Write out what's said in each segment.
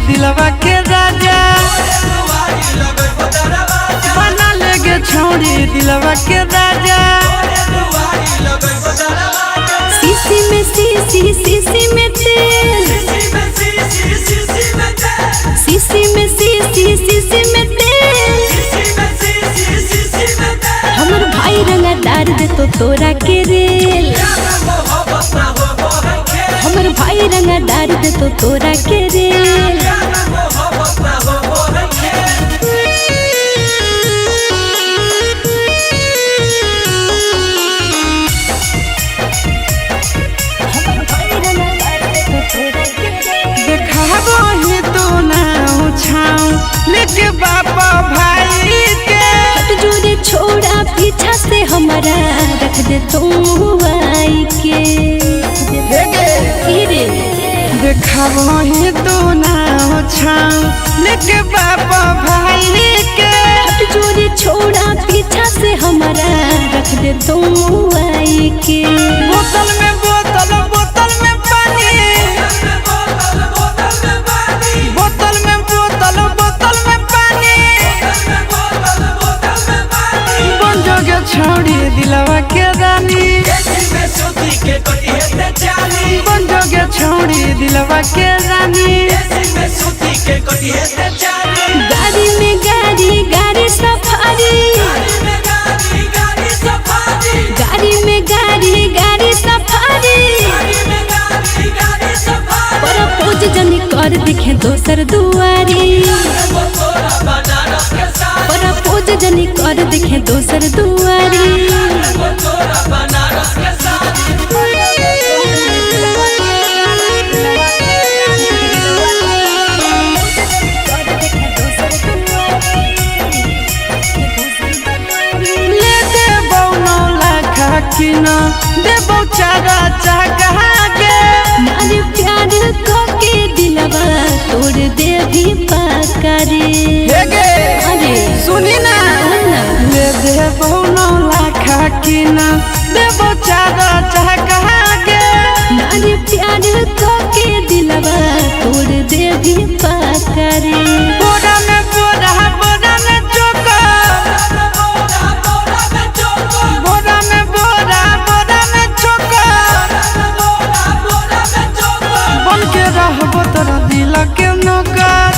दिलवा के राजा बना लेगे छोड़ी दिलवा के राजा। सीसी में सीसी सीसी में तेल, सीसी में सीसी सीसी में तेल। हमर भाई रंगा डार दे तो तोरा के रेल, हमर भाई रंगा डार दे तो तोरा के रेल। लेके बापा भाई के हट जोरे छोड़ा पीछा से हमारा रख दे तुम आई के। देखाबो ही तो ना हो छाऊ लेके बापा भाई के हट जोरे छोड़ा पीछा से हमारा रख दे तुम आई के। बोतल में बोतल बोतल में पानी, बोतल में बोतल बोतल में पानी। बन जोगे छोड़ी दिलवा के रानी, बन जोगे छोड़ी दिलवा के रानी। गाड़ी में गाड़ी गाड़ी सफारी, गाड़ी में गाड़ी गाड़ी सफारी। पर पूज जनी कर दिखे दोसर दुआरी, पर पूज जनी कर दिखे दोसर दुआरी। देबो चारा चाहा के नारी प्यार को के दिलवा तोड़ दे भी पाकारी। अरे सुनी ना ले देबो 9 लाख की ना देबो चारा चाहा के। नारी प्यार को के दिलवा तोड़ दे भी पाकारी। बोरा में बोरा बोरा में चोका, बोरा में बोरा बोरा में चोका। बन के रहबो तोरा दिल के नौकर,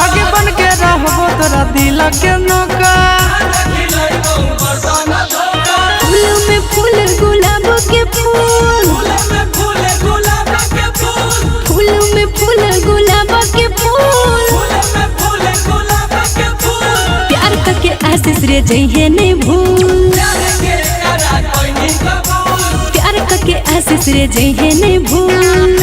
आगे बन के रहबो तोरा दिल के नौकर। फूल में फूल गुलाब के फूल, फूल में फूल गुलाब के फूल। प्यार करके आशीष रे जइहे नहीं भूल, प्यार करके आशीष रे जइहे नहीं भूल।